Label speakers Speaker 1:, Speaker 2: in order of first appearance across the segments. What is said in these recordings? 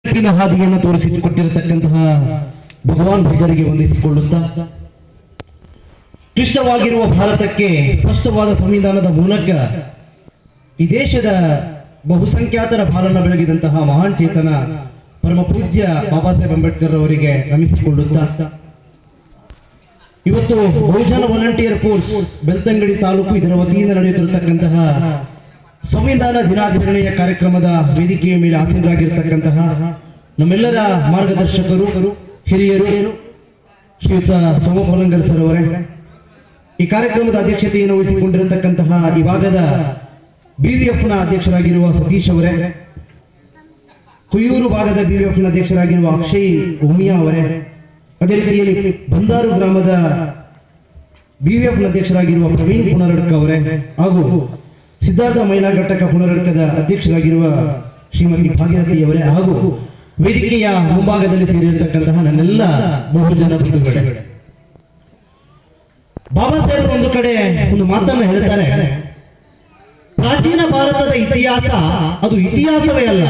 Speaker 1: ಹಾದಿಯನ್ನು ತೋರಿಸಿಕೊಟ್ಟಿರತಕ್ಕಂತಹ ಭಗವಾನ್ ಬುದ್ಧರಿಗೆ ವಂದಿಸಿಕೊಳ್ಳುತ್ತಾ ಕ್ಲಿಷ್ಟವಾಗಿರುವ ಭಾರತಕ್ಕೆ ಸ್ಪಷ್ಟವಾದ ಸಂವಿಧಾನದ ಮೂಲಕ ಈ ದೇಶದ ಬಹುಸಂಖ್ಯಾತರ ಬಾಲನ್ನು ಬೆಳಗಿದಂತಹ ಮಹಾನ್ ಚೇತನ ಪರಮ ಪೂಜ್ಯ ಬಾಬಾ ಸಾಹೇಬ್ ಅಂಬೇಡ್ಕರ್ ಅವರಿಗೆ ನಮಿಸಿಕೊಳ್ಳುತ್ತಾ ಇವತ್ತು ಬಹುಜನ ವಾಲಂಟಿಯರ್ ಫೋರ್ಸ್ ಬೆಳ್ತಂಗಡಿ ತಾಲೂಕು ಇದರ ವತಿಯಿಂದ ನಡೆಯುತ್ತಿರತಕ್ಕಂತಹ ಸಂವಿಧಾನ ದಿನಾಚರಣೆಯ ಕಾರ್ಯಕ್ರಮದ ವೇದಿಕೆಯ ಮೇಲೆ ಆಸೀನರಾಗಿರ್ತಕ್ಕಂತಹ ನಮ್ಮೆಲ್ಲರ ಮಾರ್ಗದರ್ಶಕರು ಹಿರಿಯರು ಶ್ರೀಯುತ ಸೋಮಪಲಂಗರ್ ಸರ್ ಅವರೇ, ಈ ಕಾರ್ಯಕ್ರಮದ ಅಧ್ಯಕ್ಷತೆಯನ್ನು ವಹಿಸಿಕೊಂಡಿರತಕ್ಕಂತಹ ಈ ಭಾಗದ ಬಿವಿಎಫ್ನ ಅಧ್ಯಕ್ಷರಾಗಿರುವ ಸತೀಶ್ ಅವರೇ, ಕುಯ್ಯೂರು ಭಾಗದ ಬಿವಿಎಫ್ನ ಅಧ್ಯಕ್ಷರಾಗಿರುವ ಅಕ್ಷಯ್ ಉಮಿಯಾ ಅವರೇ, ಅದೇ ರೀತಿಯಲ್ಲಿ ಬಂದಾರು ಗ್ರಾಮದ ಬಿವಿಎಫ್ನ ಅಧ್ಯಕ್ಷರಾಗಿರುವ ಪ್ರವೀಣ್ ಪುನರಡ್ಕ ಅವರೇ ಹಾಗೂ ಸಿದ್ಧಾರ್ಥ ಮಹಿಳಾ ಘಟಕ ಪುನರಡ್ಕದ ಅಧ್ಯಕ್ಷರಾಗಿರುವ ಶ್ರೀಮತಿ ಭಾಗ್ಯರಥಿ ಅವರೇ ಹಾಗೂ ವೇದಿಕೆಯ ಮುಂಭಾಗದಲ್ಲಿ ಸೇರಿರತಕ್ಕಂತಹ ನನ್ನೆಲ್ಲ ಬಹುಜನ ಬಂಧುಗಳೇ, ಬಾಬಾ ಸಾಹೇಬ್ ಒಂದು ಕಡೆ ಒಂದು ಮಾತನ್ನು ಹೇಳ್ತಾರೆ, ಪ್ರಾಚೀನ ಭಾರತದ ಇತಿಹಾಸ ಅದು ಇತಿಹಾಸವೇ ಅಲ್ಲ.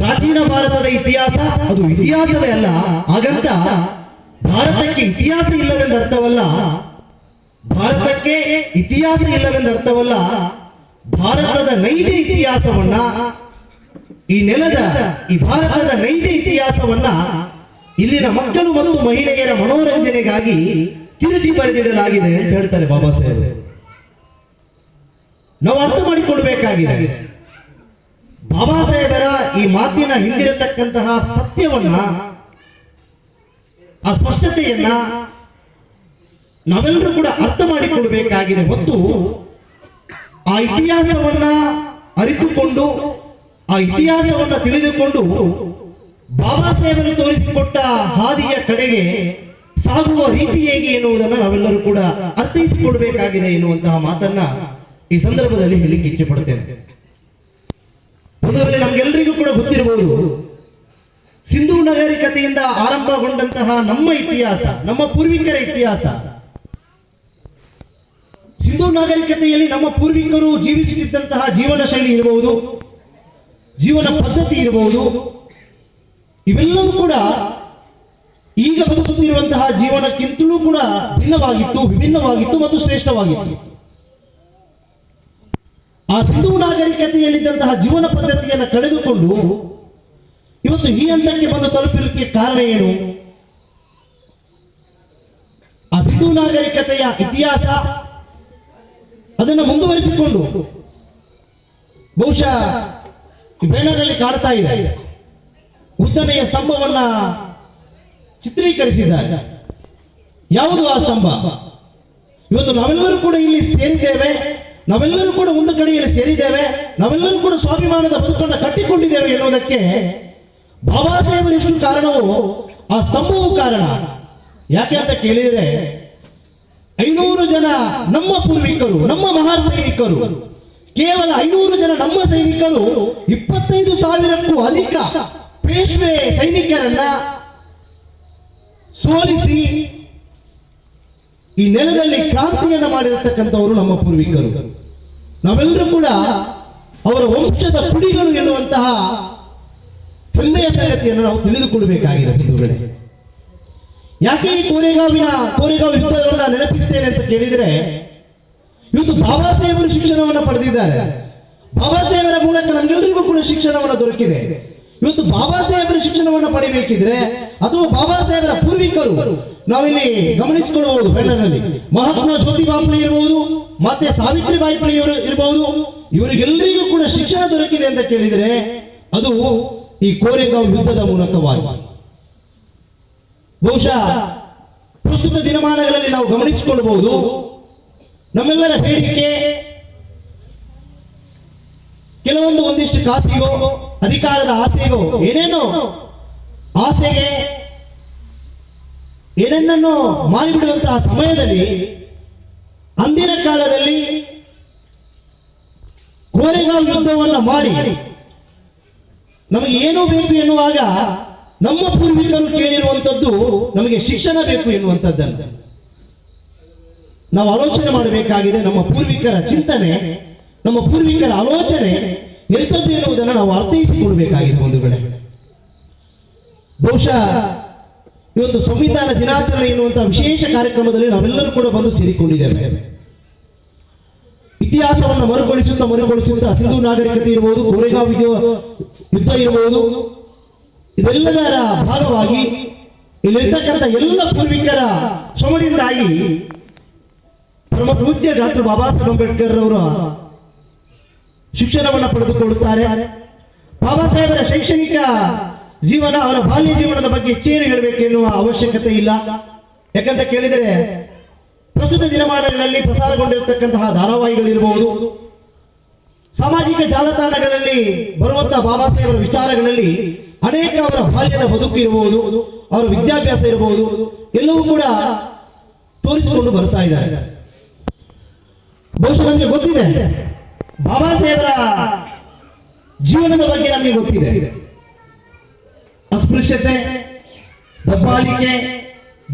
Speaker 1: ಪ್ರಾಚೀನ ಭಾರತದ ಇತಿಹಾಸ ಅದು ಇತಿಹಾಸವೇ ಅಲ್ಲ. ಹಾಗಂತ ಭಾರತಕ್ಕೆ ಇತಿಹಾಸ ಇಲ್ಲವೆಂದು ಅರ್ಥವಲ್ಲ. ಭಾರತಕ್ಕೆ ಇತಿಹಾಸ ಇಲ್ಲವೆಂದು ಅರ್ಥವಲ್ಲ. ಭಾರತದ ನೈಜ ಇತಿಹಾಸವನ್ನ, ಈ ನೆಲದ ಈ ಭಾರತದ ನೈಜ ಇತಿಹಾಸವನ್ನ ಇಲ್ಲಿನ ಮಕ್ಕಳು ಮತ್ತು ಮಹಿಳೆಯರ ಮನೋರಂಜನೆಗಾಗಿ ತಿರುಚಿ ಬರೆದಿಡಲಾಗಿದೆ ಅಂತ ಹೇಳ್ತಾರೆ ಬಾಬಾ ಸಾಹೇಬ್. ನಾವು ಅರ್ಥ ಮಾಡಿಕೊಳ್ಬೇಕಾಗಿದೆ ಬಾಬಾ ಸಾಹೇಬರ ಈ ಮಾತಿನ ಹಿಂದಿರತಕ್ಕಂತಹ ಸತ್ಯವನ್ನ, ಆ ಸ್ಪಷ್ಟತೆಯನ್ನ ನಾವೆಲ್ಲರೂ ಕೂಡ ಅರ್ಥ ಮಾಡಿಕೊಳ್ಬೇಕಾಗಿದೆ. ಮತ್ತು ಆ ಇತಿಹಾಸವನ್ನ ಅರಿತುಕೊಂಡು, ಆ ಇತಿಹಾಸವನ್ನ ತಿಳಿದುಕೊಂಡು ಬಾಬಾ ಸಾಹೇಬರು ತೋರಿಸಿಕೊಟ್ಟ ಹಾದಿಯ ಕಡೆಗೆ ಸಾಗುವ ರೀತಿ ಹೇಗೆ ಎನ್ನುವುದನ್ನು ನಾವೆಲ್ಲರೂ ಕೂಡ ಅರ್ಥೈಸಿಕೊಳ್ಬೇಕಾಗಿದೆ ಎನ್ನುವಂತಹ ಮಾತನ್ನ ಈ ಸಂದರ್ಭದಲ್ಲಿ ಹೇಳಲಿಕ್ಕೆ ಇಚ್ಛೆ ಪಡುತ್ತೇನೆ. ಮೊದಲೇ ನಮ್ಗೆಲ್ಲರಿಗೂ ಕೂಡ ಗೊತ್ತಿರಬಹುದು, ಸಿಂಧೂ ನಾಗರಿಕತೆಯಿಂದ ಆರಂಭಗೊಂಡಂತಹ ನಮ್ಮ ಇತಿಹಾಸ, ನಮ್ಮ ಪೂರ್ವಿಕರ ಇತಿಹಾಸ. ಸಿಂಧೂ ನಾಗರಿಕತೆಯಲ್ಲಿ ನಮ್ಮ ಪೂರ್ವಿಕರು ಜೀವಿಸುತ್ತಿದ್ದಂತಹ ಜೀವನ ಶೈಲಿ ಇರಬಹುದು, ಜೀವನ ಪದ್ಧತಿ ಇರಬಹುದು, ಇವೆಲ್ಲವೂ ಕೂಡ ಈಗ ಬದುಕುತ್ತಿರುವಂತಹ ಜೀವನಕ್ಕಿಂತಲೂ ಕೂಡ ಭಿನ್ನವಾಗಿತ್ತು, ವಿಭಿನ್ನವಾಗಿತ್ತು ಮತ್ತು ಶ್ರೇಷ್ಠವಾಗಿತ್ತು. ಆ ಸಿಂಧೂ ನಾಗರಿಕತೆಯಲ್ಲಿದ್ದಂತಹ ಜೀವನ ಪದ್ಧತಿಯನ್ನು ಕಳೆದುಕೊಂಡು ಇವತ್ತು ಈ ಹಂತಕ್ಕೆ ಬಂದು ತಲುಪಲಿಕ್ಕೆ ಕಾರಣ ಏನು? ಆ ಸಿಂಧೂ ನಾಗರಿಕತೆಯ ಇತಿಹಾಸ ಅದನ್ನು ಮುಂದುವರಿಸಿಕೊಂಡು ಬಹುಶಃ ಬ್ಯಾನರಲ್ಲಿ ಕಾಣ್ತಾ ಇದೆ, ಉದ್ದನೆಯ ಸ್ತಂಭವನ್ನ ಚಿತ್ರೀಕರಿಸಿದ್ದಾರೆ. ಯಾವುದು ಆ ಸ್ತಂಭ? ಇವತ್ತು ನಾವೆಲ್ಲರೂ ಕೂಡ ಇಲ್ಲಿ ಸೇರಿದ್ದೇವೆ, ನಾವೆಲ್ಲರೂ ಕೂಡ ಒಂದು ಕಡೆಯಲ್ಲಿ ಸೇರಿದ್ದೇವೆ, ನಾವೆಲ್ಲರೂ ಕೂಡ ಸ್ವಾಭಿಮಾನದ ಬದುಕನ್ನು ಕಟ್ಟಿಕೊಂಡಿದ್ದೇವೆ ಎನ್ನುವುದಕ್ಕೆ ಬಾಬಾ ಸಾಹೇಬರು ಎಷ್ಟು ಕಾರಣವೋ ಆ ಸ್ತಂಭವೂ ಕಾರಣ. ಯಾಕೆ ಅಂತ ಕೇಳಿದರೆ, 500 ಜನ ನಮ್ಮ ಪೂರ್ವಿಕರು, ನಮ್ಮ ಮಹಾನ್ ಸೈನಿಕರು, ಕೇವಲ 500 ಜನ ನಮ್ಮ ಸೈನಿಕರು 25,000ಕ್ಕೂ ಅಧಿಕ ಪೇಶ್ವೆ ಸೈನಿಕರನ್ನ ಸೋಲಿಸಿ ಈ ನೆಲದಲ್ಲಿ ಕ್ರಾಂತಿಯನ್ನು ಮಾಡಿರತಕ್ಕಂಥವರು ನಮ್ಮ ಪೂರ್ವಿಕರು. ನಾವೆಲ್ಲರೂ ಕೂಡ ಅವರ ವಂಶದ ಕುಡಿಗಳು ಎನ್ನುವಂತಹ ಹೆಮ್ಮೆಯ ಸಂಗತಿಯನ್ನು ನಾವು ತಿಳಿದುಕೊಳ್ಳಬೇಕಾಗಿದೆ ಬಂಧುಗಳೇ. ಯಾಕೆ ಈ ಕೋರೆಗಾಂವ್ ಯುದ್ಧವನ್ನು ನೆನಪಿಸ್ತೇನೆ ಅಂತ ಕೇಳಿದರೆ, ಇವತ್ತು ಬಾಬಾ ಸಾಹೇಬರು ಶಿಕ್ಷಣವನ್ನು ಪಡೆದಿದ್ದಾರೆ. ಬಾಬಾ ಸಾಹೇಬರ ಮೂಲಕ ನಮ್ಗೆಲ್ಲರಿಗೂ ಕೂಡ ಶಿಕ್ಷಣವನ್ನು ದೊರಕಿದೆ. ಇವತ್ತು ಬಾಬಾ ಸಾಹೇಬರ ಶಿಕ್ಷಣವನ್ನು ಪಡಿಬೇಕಿದ್ರೆ ಅಥವಾ ಬಾಬಾ ಸಾಹೇಬರ ಪೂರ್ವಿಕರು ನಾವಿಲ್ಲಿ ಗಮನಿಸಿಕೊಳ್ಳಬಹುದು, ಬೆಳ್ಳನಲ್ಲಿ ಮಹಾತ್ಮ ಜ್ಯೋತಿಬಾ ಫುಲೆ ಇರಬಹುದು, ಮತ್ತೆ ಸಾವಿತ್ರಿಬಾಯಿ ಫುಲೆ ಇರಬಹುದು, ಇವರಿಗೆಲ್ಲರಿಗೂ ಕೂಡ ಶಿಕ್ಷಣ ದೊರಕಿದೆ ಅಂತ ಕೇಳಿದರೆ ಅದು ಈ ಕೋರೆಗಾಂವ್ ಯುದ್ಧದ ಮೂಲಕವಾಗಿ. ಬಹುಶಃ ಪ್ರಸ್ತುತ ದಿನಮಾನಗಳಲ್ಲಿ ನಾವು ಗಮನಿಸಿಕೊಳ್ಳಬಹುದು, ನಮ್ಮೆಲ್ಲರ ಬೇಡಿಕೆ ಒಂದಿಷ್ಟು ಕಾಸಿಗೋ ಅಧಿಕಾರದ ಆಸೆಗೋ ಏನೇನೋ ಆಸೆಗೆ ಏನನ್ನೋ ಮಾಡಿಬಿಡುವಂತಹ ಸಮಯದಲ್ಲಿ ಅಂದಿನ ಕಾಲದಲ್ಲಿ ಕೋರೆಗಾಂವ್ ಯುದ್ಧವನ್ನು ಮಾಡಿ ನಮಗೆ ಏನೋ ಬೇಕು ಎನ್ನುವಾಗ ನಮ್ಮ ಪೂರ್ವಿಕರು ಕೇಳಿರುವಂಥದ್ದು ನಮಗೆ ಶಿಕ್ಷಣ ಬೇಕು ಎನ್ನುವಂಥದ್ದನ್ನು ನಾವು ಆಲೋಚನೆ ಮಾಡಬೇಕಾಗಿದೆ. ನಮ್ಮ ಪೂರ್ವಿಕರ ಚಿಂತನೆ, ನಮ್ಮ ಪೂರ್ವಿಕರ ಆಲೋಚನೆ ಎಂಥದ್ದು ಎನ್ನುವುದನ್ನು ನಾವು ಅರ್ಥೈಸಿಕೊಳ್ಬೇಕಾಗಿದೆ ಬಂಧುಗಳೇ. ಬಹುಶಃ ಈ ಒಂದು ಸಂವಿಧಾನ ದಿನಾಚರಣೆ ಎನ್ನುವಂತಹ ವಿಶೇಷ ಕಾರ್ಯಕ್ರಮದಲ್ಲಿ ನಾವೆಲ್ಲರೂ ಕೂಡ ಬಂದು ಸೇರಿಕೊಂಡಿದ್ದೇವೆ. ಇತಿಹಾಸವನ್ನು ಮರುಕಳಿಸುತ್ತಾ ಸಿಂಧೂ ನಾಗರಿಕತೆ ಇರಬಹುದು, ಕೋರೆಗಾಂವ್ ಯುದ್ಧ ಇರಬಹುದು, ಇದೆಲ್ಲದರ ಭಾಗವಾಗಿ ಇಲ್ಲಿರ್ತಕ್ಕಂಥ ಎಲ್ಲ ಪೂರ್ವಿಕರ ಶ್ರಮದಿಂದಾಗಿ ಪರಮ ಪೂಜ್ಯ ಡಾಕ್ಟರ್ ಬಾಬಾ ಸಾಹೇಬ್ ಅಂಬೇಡ್ಕರ್ ಅವರ ಶಿಕ್ಷಣವನ್ನು ಪಡೆದುಕೊಳ್ಳುತ್ತಾರೆ. ಬಾಬಾ ಸಾಹೇಬರ ಶೈಕ್ಷಣಿಕ ಜೀವನ, ಅವರ ಬಾಲ್ಯ ಜೀವನದ ಬಗ್ಗೆ ಹೆಚ್ಚೇನು ಹೇಳಬೇಕೆನ್ನುವ ಅವಶ್ಯಕತೆ ಇಲ್ಲ. ಯಾಕಂತ ಕೇಳಿದರೆ ಪ್ರಸ್ತುತ ದಿನಮಾನಗಳಲ್ಲಿ ಪ್ರಸಾರಗೊಂಡಿರತಕ್ಕಂತಹ ಧಾರಾವಾಹಿಗಳಿರಬಹುದು, ಸಾಮಾಜಿಕ ಜಾಲತಾಣಗಳಲ್ಲಿ ಬರುವಂತಹ ಬಾಬಾ ಸಾಹೇಬರ ವಿಚಾರಗಳಲ್ಲಿ ಅನೇಕ ಅವರ ಬಾಲ್ಯದ ಬದುಕು ಇರಬಹುದು, ಅವರ ವಿದ್ಯಾಭ್ಯಾಸ ಇರಬಹುದು, ಎಲ್ಲವೂ ಕೂಡ ತೋರಿಸಿಕೊಂಡು ಬರ್ತಾ ಇದ್ದಾರೆ. ಬಹುಶಃ ನಮಗೆ ಗೊತ್ತಿದೆ, ಬಾಬಾ ಸಾಹೇಬರ ಜೀವನದ ಬಗ್ಗೆ ನಮಗೆ ಗೊತ್ತಿದೆ. ಅಸ್ಪೃಶ್ಯತೆ, ದಬ್ಬಾಳಿಕೆ,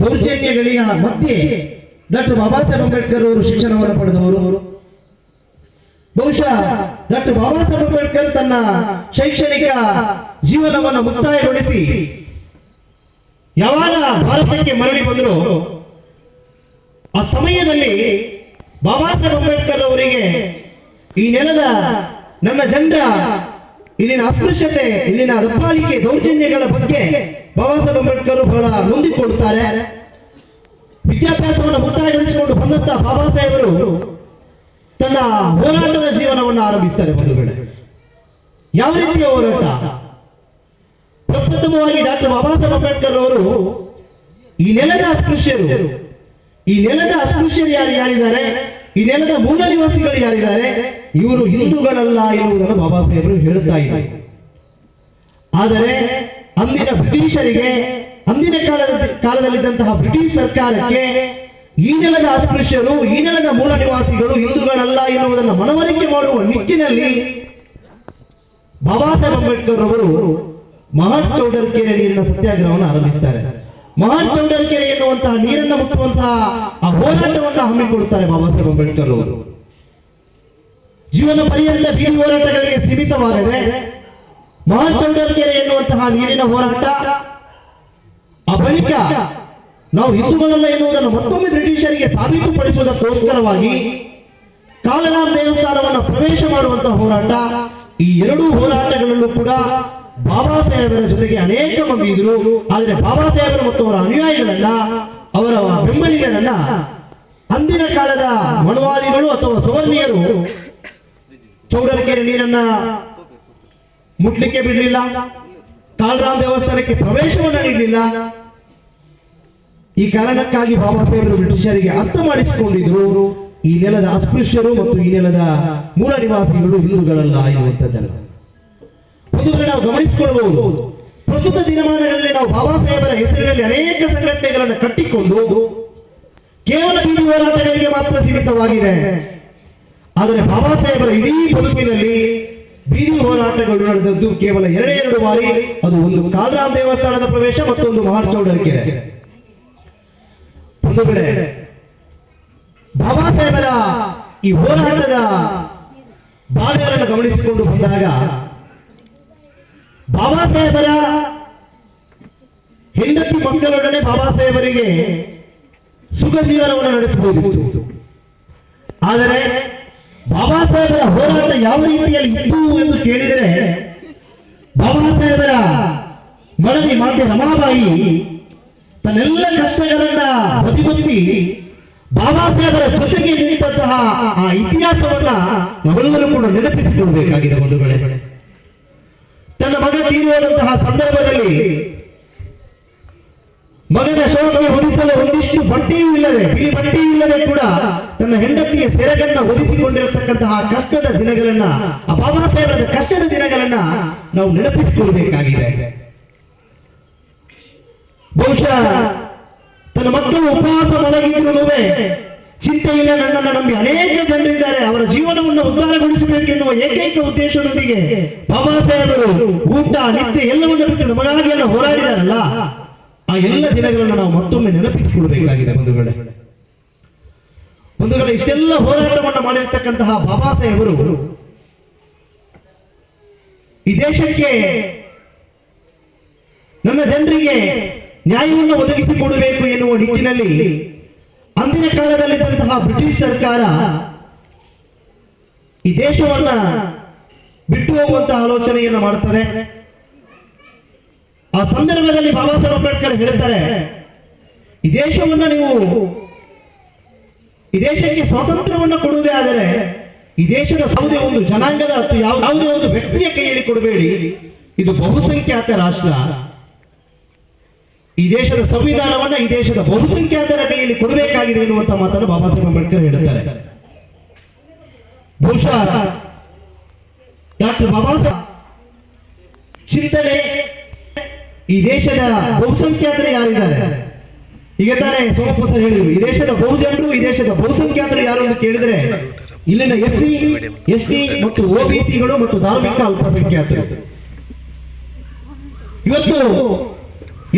Speaker 1: ದೌರ್ಜನ್ಯಗಳಿಗೆ ಮಧ್ಯೆ ಡಾಕ್ಟರ್ ಬಾಬಾ ಸಾಹೇಬ್ ಅಂಬೇಡ್ಕರ್ ಅವರು ಶಿಕ್ಷಣವನ್ನು ಪಡೆದವರು. ಬಹುಶಃ ಡಾಕ್ಟರ್ ಬಾಬಾ ಸಾಹೇಬ್ ಅಂಬೇಡ್ಕರ್ ತನ್ನ ಶೈಕ್ಷಣಿಕ ಜೀವನವನ್ನು ಮುಕ್ತಾಯಗೊಳಿಸಿ ಯಾವಾಗ ಭಾರತಕ್ಕೆ ಮರಳಿ ಬಂದರು, ಆ ಸಮಯದಲ್ಲಿ ಬಾಬಾ ಸಾಹೇಬ್ ಅಂಬೇಡ್ಕರ್ ಅವರಿಗೆ ಈ ನೆಲದ ನನ್ನ ಜನರ ಇಲ್ಲಿನ ಅಸ್ಪೃಶ್ಯತೆ, ಇಲ್ಲಿನ ದಬ್ಬಾಳಿಕೆ, ದೌರ್ಜನ್ಯಗಳ ಬಗ್ಗೆ ಬಾಬಾ ಸಾಹೇಬ್ ಅಂಬೇಡ್ಕರ್ ಬಹಳ ನೊಂದಿಕೊಳ್ಳುತ್ತಾರೆ. ವಿದ್ಯಾಭ್ಯಾಸವನ್ನು ಮುಕ್ತಾಯಗೊಳಿಸಿಕೊಂಡು ಬಂದಂತಹ ಬಾಬಾ ಸಾಹೇಬರು ತನ್ನ ಹೋರಾಟದ ಜೀವನವನ್ನು ಆರಂಭಿಸ್ತಾರೆ. ಬಂಧುಗಳೇ, ಯಾವ ರೀತಿಯ ಹೋರಾಟ? ಪ್ರಪ್ರಥಮವಾಗಿ ಡಾಕ್ಟರ್ ಬಾಬಾ ಸಾಹೇಬ್ ಅಂಬೇಡ್ಕರ್ ಅವರು ಈ ನೆಲದ ಅಸ್ಪೃಶ್ಯರು, ಈ ನೆಲದ ಅಸ್ಪೃಶ್ಯರು ಯಾರಿದ್ದಾರೆ, ಈ ನೆಲದ ಮೂಲ ನಿವಾಸಿಗಳು ಯಾರಿದ್ದಾರೆ, ಇವರು ಹಿಂದೂಗಳಲ್ಲ ಎನ್ನುವುದನ್ನು ಬಾಬಾ ಸಾಹೇಬರು ಹೇಳುತ್ತಾ ಇದ್ದಾರೆ. ಆದರೆ ಅಂದಿನ ಬ್ರಿಟಿಷರಿಗೆ, ಅಂದಿನ ಕಾಲದಲ್ಲಿದ್ದಂತಹ ಬ್ರಿಟಿಷ್ ಸರ್ಕಾರಕ್ಕೆ ಈ ನೆಲದ ಅಸ್ಪೃಶ್ಯರು, ಈ ನೆಲದ ಮೂಲ ನಿವಾಸಿಗಳು ಹಿಂದೂಗಳಲ್ಲ ಎನ್ನುವುದನ್ನು ಮನವರಿಕೆ ಮಾಡುವ ನಿಟ್ಟಿನಲ್ಲಿ ಬಾಬಾ ಸಾಹೇಬ್ ಅಂಬೇಡ್ಕರ್ ಅವರು ಮಹಾನ್ ಚೌಡರ್ಕೆರೆ ನೀರಿನ ಸತ್ಯಾಗ್ರಹವನ್ನು ಆರಂಭಿಸುತ್ತಾರೆ. ಮಹಾನ್ ಚೌಡರ್ಕೆರೆ ಎನ್ನುವಂತಹ ನೀರನ್ನು ಮುಟ್ಟುವಂತಹ ಆ ಹೋರಾಟವನ್ನು ಹಮ್ಮಿಕೊಳ್ಳುತ್ತಾರೆ ಬಾಬಾ ಸಾಹೇಬ್ ಅಂಬೇಡ್ಕರ್ ಅವರು. ಜೀವನ ಪರ್ಯಂತ ಬೀದಿ ಹೋರಾಟಗಳಿಗೆ ಸೀಮಿತವಾಗದೆ ಮಹಾನ್ ಚೌಡರ್ಕೆರೆ ಎನ್ನುವಂತಹ ನೀರಿನ ಹೋರಾಟ, ಆ ಬಳಿಕ ನಾವು ಹಿಂದೂಗಳಲ್ಲ ಎನ್ನುವುದನ್ನು ಮತ್ತೊಮ್ಮೆ ಬ್ರಿಟಿಷರಿಗೆ ಸಾಬೀತುಪಡಿಸುವುದಕ್ಕೋಸ್ಕರವಾಗಿ ಕಾಲರಾಮ್ ದೇವಸ್ಥಾನವನ್ನು ಪ್ರವೇಶ ಮಾಡುವಂತಹ ಹೋರಾಟ, ಈ ಎರಡೂ ಹೋರಾಟಗಳಲ್ಲೂ ಕೂಡ ಬಾಬಾ ಸಾಹೇಬರ ಜೊತೆಗೆ ಅನೇಕ ಮಂದಿ ಇದ್ರು. ಆದರೆ ಬಾಬಾ ಸಾಹೇಬರು ಮತ್ತು ಅವರ ಅನುಯಾಯಿಗಳನ್ನ, ಅವರ ಬೆಂಬಲಿಗರನ್ನ ಅಂದಿನ ಕಾಲದ ಮನುವಾದಿಗಳು ಅಥವಾ ಸವರ್ಣೀಯರು ಚೌಡರ್ಕೆರೆ ನೀರನ್ನ ಮುಟ್ಲಿಕ್ಕೆ ಬಿಡಲಿಲ್ಲ, ಕಾಲರಾಮ್ ದೇವಸ್ಥಾನಕ್ಕೆ ಪ್ರವೇಶವನ್ನು ನೀಡಲಿಲ್ಲ. ಈ ಕಾರಣಕ್ಕಾಗಿ ಬಾಬಾ ಸಾಹೇಬರು ಬ್ರಿಟಿಷರಿಗೆ ಅರ್ಥ ಮಾಡಿಸಿಕೊಂಡಿದ್ರು, ಈ ನೆಲದ ಅಸ್ಪೃಶ್ಯರು ಮತ್ತು ಈ ನೆಲದ ಮೂಲ ನಿವಾಸಿಗಳು ಹಿಂದೂಗಳಲ್ಲ ಎನ್ನುವಂಥದ್ದನ್ನು ನಾವು ಗಮನಿಸಿಕೊಳ್ಳಬಹುದು. ಪ್ರಸ್ತುತ ದಿನಮಾನಗಳಲ್ಲಿ ನಾವು ಬಾಬಾ ಸಾಹೇಬರ ಹೆಸರಿನಲ್ಲಿ ಅನೇಕ ಸಂಘಟನೆಗಳನ್ನು ಕಟ್ಟಿಕೊಂಡು ಕೇವಲ ಬೀದಿ ಹೋರಾಟಗಳಿಗೆ ಮಾತ್ರ ಸೀಮಿತವಾಗಿದೆ. ಆದರೆ ಬಾಬಾ ಸಾಹೇಬರ ಇಡೀ ಬದುಕಿನಲ್ಲಿ ಬೀದಿ ಹೋರಾಟಗಳು ನಡೆದದ್ದು ಕೇವಲ ಎರಡು ಬಾರಿ. ಅದು ಒಂದು ಕಾಲರಾಮ್ ದೇವಸ್ಥಾನದ ಪ್ರವೇಶ, ಮತ್ತೊಂದು ಮಹಾನ್ ಚೌಡರ್ಕೆರೆ. ಒಂದು ಕಡೆ ಬಾಬಾ ಸಾಹೇಬರ ಈ ಹೋರಾಟದ ಭಾಗಗಳನ್ನು ಗಮನಿಸಿಕೊಂಡು ಬಂದಾಗ ಬಾಬಾ ಸಾಹೇಬರ ಹೆಂಡತಿ ಮಕ್ಕಳೊಡನೆ ಬಾಬಾ ಸಾಹೇಬರಿಗೆ ಸುಖ ಜೀವನವನ್ನು ನಡೆಸಬಹುದಿತ್ತು. ಆದರೆ ಬಾಬಾ ಸಾಹೇಬರ ಹೋರಾಟ ಯಾವ ರೀತಿಯಲ್ಲಿ ಇತ್ತು ಎಂದು ಕೇಳಿದರೆ, ಬಾಬಾ ಸಾಹೇಬರ ಮಡದಿ ಮಾತೆ ರಮಾಬಾಯಿ ತನ್ನೆಲ್ಲ ಕಷ್ಟಗಳನ್ನ ಬದಿಗೊತ್ತಿ ಬಾಬಾ ಸಾಹೇಬರ ಜೊತೆಗೆ ನಿಂತಹ ಆ ಇತಿಹಾಸವನ್ನ ನಾವೆಲ್ಲರೂ ಕೂಡ ನೆನಪಿಸಿಕೊಳ್ಳಬೇಕಾಗಿದೆ. ಬಂಧುಗಳೇ, ತನ್ನ ಮಗ ತೀರುವಂತಹ ಸಂದರ್ಭದಲ್ಲಿ ಮಗನ ಶವಕ್ಕೆ ಹೊದಿಸಲು ಒಂದಿಷ್ಟು ಬಟ್ಟೆಯೂ ಇಲ್ಲದೆ, ಬಿಳಿ ಬಟ್ಟೆಯೂ ಇಲ್ಲದೆ ಕೂಡ ತನ್ನ ಹೆಂಡತಿಯ ಸೆರಗನ್ನ ಹೊದಿಸಿಕೊಂಡಿರತಕ್ಕಂತಹ ಕಷ್ಟದ ದಿನಗಳನ್ನ, ಆ ಬಾಬಾ ಸಾಹೇಬರ ಕಷ್ಟದ ದಿನಗಳನ್ನ ನಾವು ನೆನಪಿಸಿಕೊಳ್ಳಬೇಕಾಗಿದೆ. ಬಹುಶಃ ತನ್ನ ಮಕ್ಕಳು ಉಪವಾಸ ಮಲಗಿದ್ರು ಚಿಂತೆ ಇಲ್ಲ, ನನ್ನನ್ನು ನಂಬಿ ಅನೇಕ ಜನರಿದ್ದಾರೆ, ಅವರ ಜೀವನವನ್ನು ಉದ್ಧಾರಗೊಳಿಸಬೇಕೆನ್ನುವ ಏಕೈಕ ಉದ್ದೇಶದೊಂದಿಗೆ ಬಾಬಾ ಸಾಹೇಬರು ಊಟ ನಿದ್ದೆ ಎಲ್ಲವನ್ನು ಬಿಟ್ಟು ನಮಗಾಗಿ ಎಲ್ಲ ಹೋರಾಡಿದಾರಲ್ಲ, ಆ ಎಲ್ಲ ದಿನಗಳನ್ನು ನಾವು ಮತ್ತೊಮ್ಮೆ ನೆನಪಿಸಿಕೊಳ್ಳಬೇಕಾಗಿದೆ. ಬಂಧುಗಳೇ, ಇಷ್ಟೆಲ್ಲ ಹೋರಾಟವನ್ನು ಮಾಡಿರ್ತಕ್ಕಂತಹ ಬಾಬಾ ಸಾಹೇಬರು ಈ ದೇಶಕ್ಕೆ ನನ್ನ ಜನರಿಗೆ ನ್ಯಾಯವನ್ನು ಒದಗಿಸಿಕೊಡಬೇಕು ಎನ್ನುವ ನಿಟ್ಟಿನಲ್ಲಿ ಅಂದಿನ ಕಾಲದಲ್ಲಿದ್ದಂತಹ ಬ್ರಿಟಿಷ್ ಸರ್ಕಾರ ಈ ದೇಶವನ್ನ ಬಿಟ್ಟು ಹೋಗುವಂತಹ ಆಲೋಚನೆಯನ್ನು ಮಾಡುತ್ತದೆ. ಆ ಸಂದರ್ಭದಲ್ಲಿ ಬಾಬಾ ಸಾಹೇಬ್ ಅಂಬೇಡ್ಕರ್ ಹೇಳ್ತಾರೆ, ಈ ದೇಶವನ್ನ ನೀವು ಈ ದೇಶಕ್ಕೆ ಸ್ವಾತಂತ್ರ್ಯವನ್ನು ಕೊಡುವುದೇ ಆದರೆ ಈ ದೇಶದ ಯಾವುದೇ ಒಂದು ಜನಾಂಗದ ಅಥವಾ ಯಾವುದೇ ಒಂದು ವ್ಯಕ್ತಿಯ ಕೈಯಲ್ಲಿ ಕೊಡಬೇಡಿ. ಇದು ಬಹುಸಂಖ್ಯಾತ ರಾಷ್ಟ್ರ. ಈ ದೇಶದ ಸಂವಿಧಾನವನ್ನ ಈ ದೇಶದ ಬಹುಸಂಖ್ಯಾತರ ಕೈಯಲ್ಲಿ ಕೊಡಬೇಕಾಗಿದೆ ಎನ್ನುವಂತ ಮಾತನ್ನು ಬಾಬಾ ಸಾಹೇಬ್ ಅಂಬೇಡ್ಕರ್ ಹೇಳ್ತಾರೆ. ಬಹುಶಃ ಡಾಕ್ಟರ್ ಬಾಬಾ ಸಾಹೇಬ್ ಚಿಂತನೆ ಈ ದೇಶದ ಬಹುಸಂಖ್ಯಾತರು ಯಾರಿದ್ದಾರೆ, ಈಗ ತಾನೇ ಸೋಮಪ್ಪ ಸರ್ ಹೇಳಿದ್ರು, ಈ ದೇಶದ ಬಹುಜನರು ಈ ದೇಶದ ಬಹುಸಂಖ್ಯಾತರು ಯಾರು ಅಂತ ಕೇಳಿದ್ರೆ ಇಲ್ಲಿನ SC ST ಮತ್ತು OBCಗಳು ಮತ್ತು ಧಾರ್ಮಿಕ ಅಲ್ಪಸಂಖ್ಯಾತರು. ಇವತ್ತು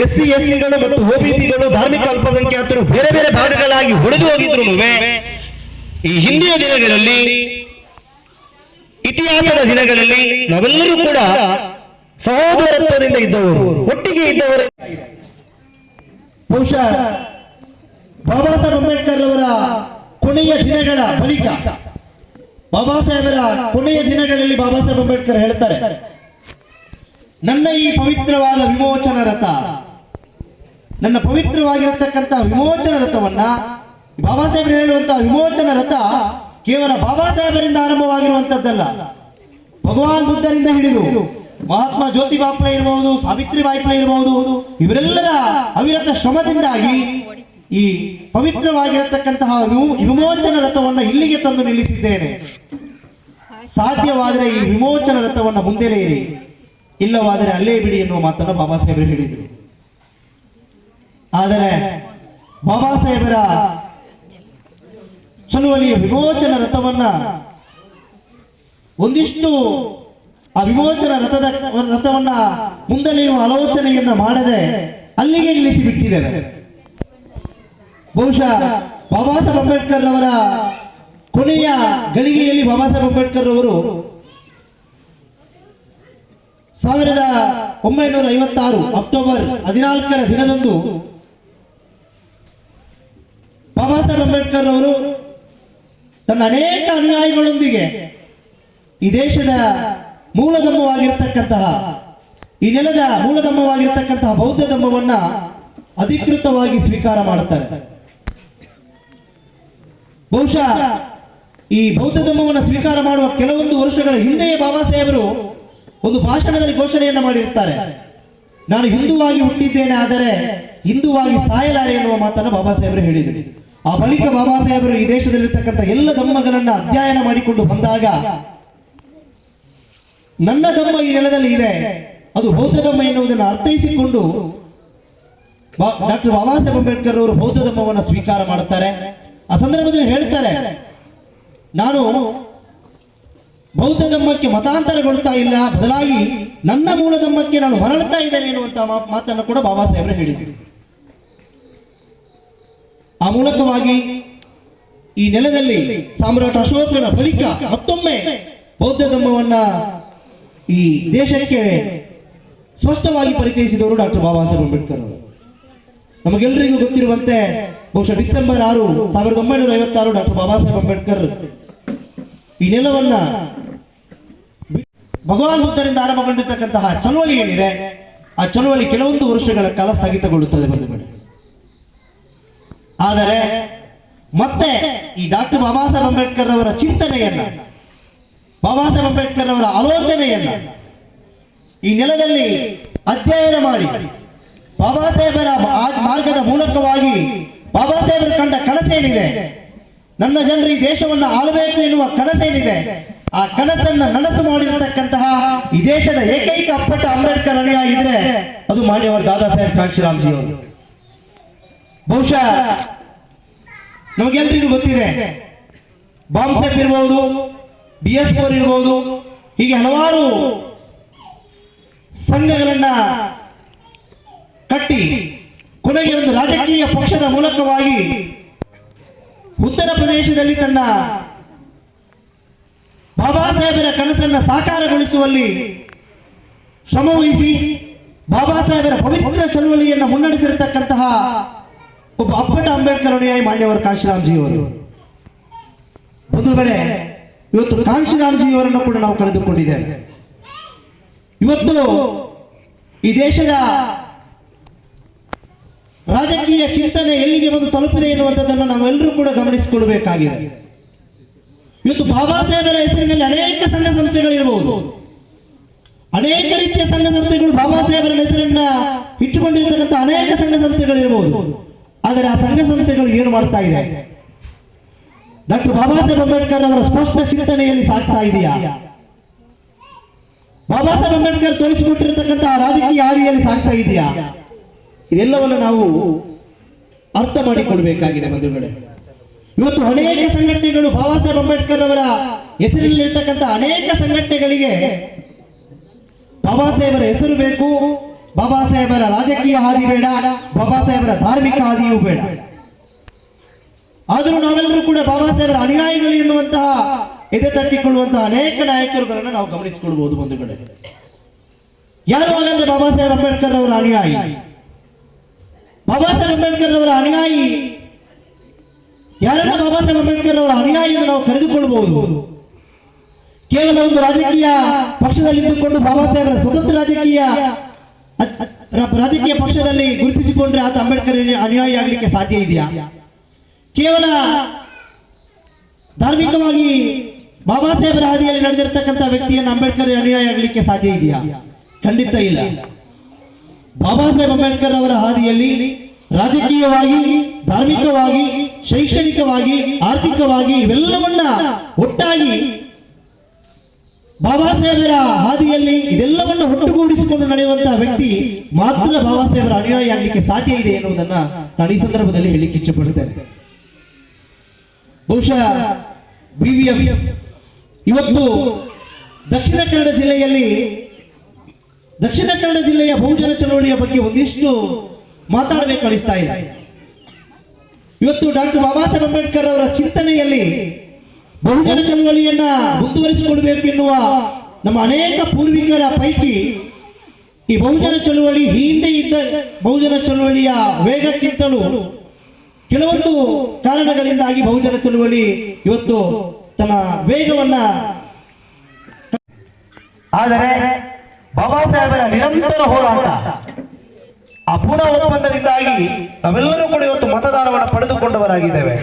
Speaker 1: SC STಗಳು ಮತ್ತು OBCಗಳು ಧಾರ್ಮಿಕ ಅಲ್ಪಸಂಖ್ಯಾತರು ಬೇರೆ ಬೇರೆ ಭಾಗಗಳಾಗಿ ಹೊಡೆದು ಹೋಗಿದ್ರು ಈ ಹಿಂದಿನ ದಿನಗಳಲ್ಲಿ, ಇತಿಹಾಸದ ದಿನಗಳಲ್ಲಿ ನಾವೆಲ್ಲರೂ ಕೂಡ ಸಹೋದರತ್ವದಿಂದ ಇದ್ದವರು, ಒಟ್ಟಿಗೆ ಇದ್ದವರು. ಬಹುಶಃ ಬಾಬಾ ಸಾಹೇಬ್ ಅಂಬೇಡ್ಕರ್ ಅವರ ಕೊನೆಯ ದಿನಗಳ ಬಳಿಕ, ಬಾಬಾ ಸಾಹೇಬರ ಕೊನೆಯ ದಿನಗಳಲ್ಲಿ ಬಾಬಾ ಸಾಹೇಬ್ ಅಂಬೇಡ್ಕರ್ ಹೇಳ್ತಾರೆ, ನನ್ನ ಈ ಪವಿತ್ರವಾದ ವಿಮೋಚನ ರಥ, ನನ್ನ ಪವಿತ್ರವಾಗಿರತಕ್ಕಂಥ ವಿಮೋಚನ ರಥವನ್ನ, ಬಾಬಾ ಸಾಹೇಬರು ಹೇಳುವಂತಹ ವಿಮೋಚನ ರಥ ಕೇವಲ ಬಾಬಾ ಸಾಹೇಬರಿಂದ ಆರಂಭವಾಗಿರುವಂತದ್ದಲ್ಲ. ಭಗವಾನ್ ಬುದ್ಧರಿಂದ ಹಿಡಿದು ಮಹಾತ್ಮ ಜ್ಯೋತಿಬಾ ಫುಲೆ ಇರಬಹುದು, ಸಾವಿತ್ರಿಬಾಯಿ ಫುಲೆ ಇರಬಹುದು, ಇವರೆಲ್ಲರ ಅವಿರತ ಶ್ರಮದಿಂದಾಗಿ ಈ ಪವಿತ್ರವಾಗಿರತಕ್ಕಂತಹ ವಿಮೋಚನ ರಥವನ್ನ ಇಲ್ಲಿಗೆ ತಂದು ನಿಲ್ಲಿಸಿದ್ದೇನೆ. ಸಾಧ್ಯವಾದರೆ ಈ ವಿಮೋಚನ ರಥವನ್ನ ಮುಂದೆಲೆಯಿರಿ, ಇಲ್ಲವಾದರೆ ಅಲ್ಲೇ ಬಿಡಿ ಎನ್ನುವ ಮಾತನ್ನು ಬಾಬಾ ಸಾಹೇಬರು ಹೇಳಿದರು. ಆದರೆ ಬಾಬಾ ಸಾಹೇಬರ ಚಳುವಳಿಯ ವಿಮೋಚನ ರಥವನ್ನ ಒಂದಿಷ್ಟು ಆ ವಿಮೋಚನ ರಥವನ್ನ ಮುಂದೆಲೆಯುವ ಆಲೋಚನೆಯನ್ನ ಮಾಡದೆ ಅಲ್ಲಿಗೆ ನಿಲ್ಲಿಸಿ ಬಿಟ್ಟಿದ್ದೇವೆ. ಬಹುಶಃ ಬಾಬಾ ಸಾಹೇಬ್ ಅಂಬೇಡ್ಕರ್ ಅವರ ಕೊನೆಯ ಗಳಿಗೆಯಲ್ಲಿ ಬಾಬಾ ಸಾಹೇಬ್ ಅಂಬೇಡ್ಕರ್ ಅವರು 1956 ಅಕ್ಟೋಬರ್ 14ರ ದಿನದಂದು ಬಾಬಾ ಸಾಹೇಬ್ ಅಂಬೇಡ್ಕರ್ ಅವರು ತನ್ನ ಅನೇಕ ಅನುಯಾಯಿಗಳೊಂದಿಗೆ ಈ ದೇಶದ ಮೂಲಧರ್ಮವಾಗಿರತಕ್ಕಂತಹ, ಈ ನೆಲದ ಮೂಲಧರ್ಮವಾಗಿರತಕ್ಕಂತಹ ಬೌದ್ಧ ಧರ್ಮವನ್ನ ಅಧಿಕೃತವಾಗಿ ಸ್ವೀಕಾರ ಮಾಡುತ್ತಾರೆ. ಬಹುಶಃ ಈ ಬೌದ್ಧ ಧರ್ಮವನ್ನು ಸ್ವೀಕಾರ ಮಾಡುವ ಕೆಲವೊಂದು ವರ್ಷಗಳ ಹಿಂದೆಯೇ ಬಾಬಾ ಸಾಹೇಬರು ಒಂದು ಭಾಷಣದಲ್ಲಿ ಘೋಷಣೆಯನ್ನ ಮಾಡಿರ್ತಾರೆ, ನಾನು ಹಿಂದುವಾಗಿ ಹುಟ್ಟಿದ್ದೇನೆ, ಆದರೆ ಹಿಂದುವಾಗಿ ಸಾಯಲಾರೆ ಎನ್ನುವ ಮಾತನ್ನು ಬಾಬಾ ಸಾಹೇಬರು ಹೇಳಿದರು. ಆ ಬಳಿಕ ಬಾಬಾ ಸಾಹೇಬರು ಈ ದೇಶದಲ್ಲಿರ್ತಕ್ಕಂಥ ಎಲ್ಲ ಧರ್ಮಗಳನ್ನ ಅಧ್ಯಯನ ಮಾಡಿಕೊಂಡು ಬಂದಾಗ, ನನ್ನ ಧರ್ಮ ಈ ನೆಲದಲ್ಲಿ ಇದೆ, ಅದು ಬೌದ್ಧ ಧರ್ಮ ಎನ್ನುವುದನ್ನು ಅರ್ಥೈಸಿಕೊಂಡು ಡಾಕ್ಟರ್ ಬಾಬಾ ಸಾಹೇಬ್ ಅಂಬೇಡ್ಕರ್ ಅವರು ಬೌದ್ಧ ಧರ್ಮವನ್ನು ಸ್ವೀಕಾರ ಮಾಡುತ್ತಾರೆ. ಆ ಸಂದರ್ಭದಲ್ಲಿ ಹೇಳ್ತಾರೆ, ನಾನು ಬೌದ್ಧ ಧರ್ಮಕ್ಕೆ ಮತಾಂತರಗೊಳ್ತಾ ಇಲ್ಲ, ಬದಲಾಗಿ ನನ್ನ ಮೂಲ ಧರ್ಮಕ್ಕೆ ನಾನು ಮರಳುತ್ತಾ ಇದ್ದೇನೆ ಎನ್ನುವಂತಹ ಮಾತನ್ನು ಕೂಡ ಬಾಬಾ ಸಾಹೇಬರು ಹೇಳಿದರು. ಆ ಮೂಲಕವಾಗಿ ಈ ನೆಲದಲ್ಲಿ ಸಾಮ್ರಾಟ್ ಅಶೋಕನ ಬಳಿಕ ಮತ್ತೊಮ್ಮೆ ಬೌದ್ಧ ಧರ್ಮವನ್ನ ಈ ದೇಶಕ್ಕೆ ಸ್ಪಷ್ಟವಾಗಿ ಪರಿಚಯಿಸಿದವರು ಡಾಕ್ಟರ್ ಬಾಬಾ ಸಾಹೇಬ್ ಅಂಬೇಡ್ಕರ್ ಅವರು. ನಮಗೆಲ್ಲರಿಗೂ ಗೊತ್ತಿರುವಂತೆ ಬಹುಶಃ ಡಿಸೆಂಬರ್ 6, 1956 ಡಾಕ್ಟರ್ ಬಾಬಾ ಸಾಹೇಬ್ ಅಂಬೇಡ್ಕರ್ ಈ ನೆಲವನ್ನ ಭಗವಾನ್ ಬುದ್ಧರಿಂದ ಆರಂಭಗೊಂಡಿರ್ತಕ್ಕಂತಹ ಚಳವಳಿ ಏನಿದೆ, ಆ ಚಳವಳಿ ಕೆಲವೊಂದು ವರ್ಷಗಳ ಕಾಲ ಸ್ಥಗಿತಗೊಳ್ಳುತ್ತದೆ ಬಂಧುಗಳೇ. ಆದರೆ ಮತ್ತೆ ಈ ಡಾಕ್ಟರ್ ಬಾಬಾ ಸಾಹೇಬ್ ಅಂಬೇಡ್ಕರ್ ಅವರ ಚಿಂತನೆಯನ್ನ, ಬಾಬಾ ಸಾಹೇಬ್ ಅಂಬೇಡ್ಕರ್ ಅವರ ಆಲೋಚನೆಯನ್ನ ಈ ನೆಲದಲ್ಲಿ ಅಧ್ಯಯನ ಮಾಡಿ ಬಾಬಾ ಸಾಹೇಬರ ಮಾರ್ಗದ ಮೂಲಕವಾಗಿ ಬಾಬಾ ಸಾಹೇಬರು ಕಂಡ ಕನಸೇನಿದೆ, ನನ್ನ ಜನರು ಈ ದೇಶವನ್ನ ಆಳಬೇಕು ಎನ್ನುವ ಕನಸೇನಿದೆ, ಆ ಕನಸನ್ನ ನನಸು ಮಾಡಿರತಕ್ಕಂತಹ ಈ ದೇಶದ ಏಕೈಕ ಅಪ್ಪಟ ಅಂಬೇಡ್ಕರ್ ಅನುಯಾಯಿ ಇದ್ರೆ ಅದು ಮಾನ್ಯವರು ದಾದಾ ಸಾಹೇಬ್ ಕಾಂಶಿರಾಮ್ಜಿ ಅವರು. ಬಹುಶಃ ನಮಗೆಲ್ಲರಿಗೂ ಗೊತ್ತಿದೆ, ಬಾಂಬ್ ಇರಬಹುದು, BS4 ಇರಬಹುದು, ಹೀಗೆ ಹಲವಾರು ಸಂಘಗಳನ್ನ ಕಟ್ಟಿ ಕೊನೆಗೆ ಒಂದು ರಾಜಕೀಯ ಪಕ್ಷದ ಮೂಲಕವಾಗಿ ಉತ್ತರ ಪ್ರದೇಶದಲ್ಲಿ ತನ್ನ ಬಾಬಾ ಸಾಹೇಬರ ಕನಸನ್ನ ಸಾಕಾರಗೊಳಿಸುವಲ್ಲಿ ಶ್ರಮವಹಿಸಿ ಬಾಬಾ ಸಾಹೇಬರ ಪವಿತ್ರ ಚಳವಳಿಯನ್ನು ಮುನ್ನಡೆಸಿರತಕ್ಕಂತಹ ಒಬ್ಬ ಅಪ್ಪಟ ಅಂಬೇಡ್ಕರ್ ಅನುಯಾಯಿ ಮಾನ್ಯವರು ಕಾಶಿರಾಮ್ಜಿಯವರು. ಬಂಧುಗಳೇ, ಇವತ್ತು ಕಾಶಿರಾಮ್ಜಿಯವರನ್ನು ಕೂಡ ನಾವು ಕಳೆದುಕೊಂಡಿದ್ದೇವೆ. ಇವತ್ತು ಈ ದೇಶದ ರಾಜಕೀಯ ಚಿಂತನೆ ಎಲ್ಲಿಗೆ ಬಂದು ತಲುಪಿದೆ ಎನ್ನುವಂಥದ್ದನ್ನು ನಾವೆಲ್ಲರೂ ಕೂಡ ಗಮನಿಸಿಕೊಳ್ಳಬೇಕಾಗಿದೆ. ಇವತ್ತು ಬಾಬಾ ಸಾಹೇಬರ ಹೆಸರಿನಲ್ಲಿ ಅನೇಕ ಸಂಘ ಸಂಸ್ಥೆಗಳಿರಬಹುದು, ಅನೇಕ ರೀತಿಯ ಸಂಘ ಸಂಸ್ಥೆಗಳು ಬಾಬಾ ಸಾಹೇಬರ ಹೆಸರನ್ನ ಇಟ್ಟುಕೊಂಡಿರ್ತಕ್ಕಂಥ ಅನೇಕ ಸಂಘ ಸಂಸ್ಥೆಗಳಿರಬಹುದು. ಆದರೆ ಆ ಸಂಘ ಸಂಸ್ಥೆಗಳು ಏನು ಮಾಡ್ತಾ ಇದೆ? ಡಾಕ್ಟರ್ ಬಾಬಾ ಸಾಹೇಬ್ ಅಂಬೇಡ್ಕರ್ ಅವರ ಸ್ಪಷ್ಟ ಚಿಂತನೆಯಲ್ಲಿ ಸಾಗ್ತಾ ಇದೆಯಾ? ಬಾಬಾ ಸಾಹೇಬ್ ಅಂಬೇಡ್ಕರ್ ತೋರಿಸಿಕೊಟ್ಟಿರತಕ್ಕಂತಹ ರಾಜಕೀಯ ಹಾದಿಯಲ್ಲಿ ಸಾಗ್ತಾ ಇದೆಯಾ? ಇದೆಲ್ಲವನ್ನು ನಾವು ಅರ್ಥ ಮಾಡಿಕೊಳ್ಬೇಕಾಗಿದೆ ಬಂಧುಗಳೇ. ಇವತ್ತು ಅನೇಕ ಸಂಘಟನೆಗಳು ಬಾಬಾ ಸಾಹೇಬ್ ಅಂಬೇಡ್ಕರ್ ಅವರ ಹೆಸರಿನಲ್ಲಿರ್ತಕ್ಕಂಥ ಅನೇಕ ಸಂಘಟನೆಗಳಿಗೆ ಬಾಬಾ ಸಾಹೇಬರ ಹೆಸರು ಬೇಕು, ಬಾಬಾ ಸಾಹೇಬರ ರಾಜಕೀಯ ಹಾದಿ ಬೇಡ, ಬಾಬಾ ಸಾಹೇಬರ ಧಾರ್ಮಿಕ ಹಾದಿಯೂ ಬೇಡ. ಆದರೂ ನಾವೆಲ್ಲರೂ ಕೂಡ ಬಾಬಾ ಸಾಹೇಬರ ಅನುಯಾಯಿಗಳು ಎನ್ನುವಂತಹ ಎದೆ ತಟ್ಟಿಕೊಳ್ಳುವಂತಹ ಅನೇಕ ನಾಯಕರುಗಳನ್ನು ನಾವು ಗಮನಿಸಿಕೊಳ್ಳಬಹುದು ಬಂಧುಗಳೇ. ಯಾರು ಹಾಗಾದ್ರೆ ಬಾಬಾ ಸಾಹೇಬ್ ಅಂಬೇಡ್ಕರ್ ಅವರ ಅನುಯಾಯಿ? ಬಾಬಾ ಸಾಹೇಬ್ ಅಂಬೇಡ್ಕರ್ ಅವರ ಅನುಯಾಯಿ ಯಾರನ್ನ ಬಾಬಾ ಸಾಹೇಬ್ ಅಂಬೇಡ್ಕರ್ ಅವರ ಅನುಯಾಯಿ ಎಂದು ನಾವು ಕರೆದುಕೊಳ್ಳಬಹುದು? ಕೇವಲ ಒಂದು ರಾಜಕೀಯ ಪಕ್ಷದಲ್ಲಿದ್ದುಕೊಂಡು ಬಾಬಾ ಸಾಹೇಬರ ಸ್ವತಂತ್ರ ರಾಜಕೀಯ ಪಕ್ಷದಲ್ಲಿ ಗುರುತಿಸಿಕೊಂಡ್ರೆ ಆತ ಅಂಬೇಡ್ಕರ್ ಅನುಯಾಯಿ ಆಗಲಿಕ್ಕೆ ಸಾಧ್ಯ ಇದೆಯಾ? ಕೇವಲ ಧಾರ್ಮಿಕವಾಗಿ ಬಾಬಾ ಸಾಹೇಬರ ಹಾದಿಯಲ್ಲಿ ನಡೆದಿರತಕ್ಕಂಥ ವ್ಯಕ್ತಿಯನ್ನು ಅಂಬೇಡ್ಕರ್ ಅನುಯಾಯಿ ಆಗಲಿಕ್ಕೆ ಸಾಧ್ಯ ಇದೆಯಾ? ಖಂಡಿತ ಇಲ್ಲ. ಬಾಬಾ ಸಾಹೇಬ್ ಅಂಬೇಡ್ಕರ್ ಅವರ ಹಾದಿಯಲ್ಲಿ ರಾಜಕೀಯವಾಗಿ, ಧಾರ್ಮಿಕವಾಗಿ, ಶೈಕ್ಷಣಿಕವಾಗಿ, ಆರ್ಥಿಕವಾಗಿ ಇವೆಲ್ಲವನ್ನ ಒಟ್ಟಾಗಿ ಬಾಬಾ ಸಾಹೇಬರ ಹಾದಿಯಲ್ಲಿ ಇದೆಲ್ಲವನ್ನು ಒಟ್ಟುಗೂಡಿಸಿಕೊಂಡು ನಡೆಯುವಂತಹ ವ್ಯಕ್ತಿ ಮಾತ್ರ ಬಾಬಾ ಸಾಹೇಬರ ಅನುಯಾಯಿ ಆಗಲಿಕ್ಕೆ ಸಾಧ್ಯ ಇದೆ ಎನ್ನುವುದನ್ನ ನಾನು ಈ ಸಂದರ್ಭದಲ್ಲಿ ಹೇಳಲಿಕ್ಕೆ ಇಚ್ಛೆಪಡುತ್ತೇನೆ. ಬಹುಶಃ BVF ಇವತ್ತು ದಕ್ಷಿಣ ಕನ್ನಡ ಜಿಲ್ಲೆಯ ಬಹುಜನ ಚಳವಳಿಯ ಬಗ್ಗೆ ಒಂದಿಷ್ಟು ಮಾತಾಡಬೇಕು ಅನಿಸ್ತಾ ಇದೆ. ಇವತ್ತು ಡಾಕ್ಟರ್ ಬಾಬಾ ಸಾಹೇಬ್ ಅಂಬೇಡ್ಕರ್ ಅವರ ಚಿಂತನೆಯಲ್ಲಿ ಬಹುಜನ ಚಳವಳಿಯನ್ನ ಮುಂದುವರಿಸಿಕೊಳ್ಬೇಕು ಎನ್ನುವ ನಮ್ಮ ಅನೇಕ ಪೂರ್ವಿಕರ ಪೈಕಿ ಈ ಬಹುಜನ ಚಳವಳಿ ಹಿಂದೆ ಇದ್ದ ಬಹುಜನ ಚಳವಳಿಯ ವೇಗಕ್ಕಿಂತಲೂ ಕೆಲವೊಂದು ಕಾರಣಗಳಿಂದಾಗಿ ಬಹುಜನ ಚಳವಳಿ ಇವತ್ತು ತನ್ನ ವೇಗವನ್ನ, ಆದರೆ ಬಾಬಾ ಸಾಹೇಬರ ನಿರಂತರ ಹೋರಾಟ, ಆ ಪೂರ್ಣ ಒಪ್ಪಂದದಿಂದಾಗಿ ನಾವೆಲ್ಲರೂ ಕೂಡ ಇವತ್ತು ಮತದಾನವನ್ನು ಪಡೆದುಕೊಂಡವರಾಗಿದ್ದೇವೆ.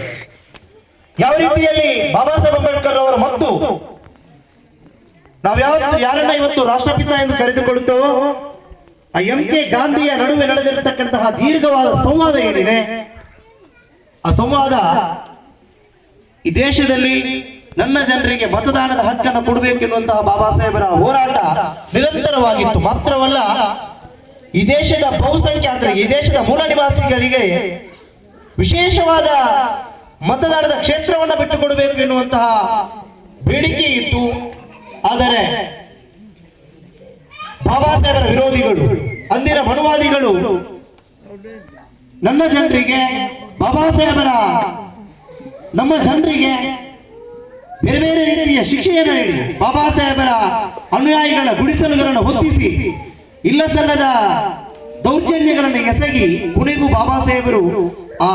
Speaker 1: ಯಾವ ರೀತಿಯಲ್ಲಿ ಬಾಬಾ ಸಾಹೇಬ್ ಅಂಬೇಡ್ಕರ್ ಅವರ ಮತ್ತು ನಾವು ಯಾರನ್ನ ಇವತ್ತು ರಾಷ್ಟ್ರಪಿತ ಎಂದು ಕರೆದುಕೊಳ್ಳುತ್ತೇವೋ ಆ MK ಗಾಂಧಿಯ ನಡುವೆ ನಡೆದಿರತಕ್ಕಂತಹ ದೀರ್ಘವಾದ ಸಂವಾದ ಏನಿದೆ, ಆ ಸಂವಾದ ಈ ದೇಶದಲ್ಲಿ ನನ್ನ ಜನರಿಗೆ ಮತದಾನದ ಹಕ್ಕನ್ನು ಕೊಡಬೇಕೆನ್ನುವಂತಹ ಬಾಬಾ ಸಾಹೇಬರ ಹೋರಾಟ ನಿರಂತರವಾಗಿತ್ತು. ಮಾತ್ರವಲ್ಲ, ಈ ದೇಶದ ಬಹುಸಂಖ್ಯಾತರಿಗೆ, ಈ ದೇಶದ ಮೂಲ ನಿವಾಸಿಗಳಿಗೆ ವಿಶೇಷವಾದ ಮತದಾನದ ಕ್ಷೇತ್ರವನ್ನು ಬಿಟ್ಟುಕೊಡಬೇಕು ಎನ್ನುವಂತಹ ಬೇಡಿಕೆ ಇತ್ತು. ಆದರೆ ಬಾಬಾ ಸಾಹೇಬರ ವಿರೋಧಿಗಳು, ಅಂದಿನ ಮನುವಾದಿಗಳು ನನ್ನ ಜನರಿಗೆ, ಬಾಬಾ ಸಾಹೇಬರ ನಮ್ಮ ಜನರಿಗೆ ಬೇರೆ ಬೇರೆ ರೀತಿಯ ಶಿಕ್ಷೆಯನ್ನು ನೀಡಿ ಬಾಬಾ ಸಾಹೇಬರ ಅನುಯಾಯಿಗಳ ಗುಡಿಸಲುಗಳನ್ನು ಹೊತ್ತಿಸಿ ಇಲ್ಲ ಸಲ್ಲದ ದೌರ್ಜನ್ಯಗಳನ್ನು ಎಸಗಿ ಕೊನೆಗೂ ಬಾಬಾ ಸಾಹೇಬರು ಆ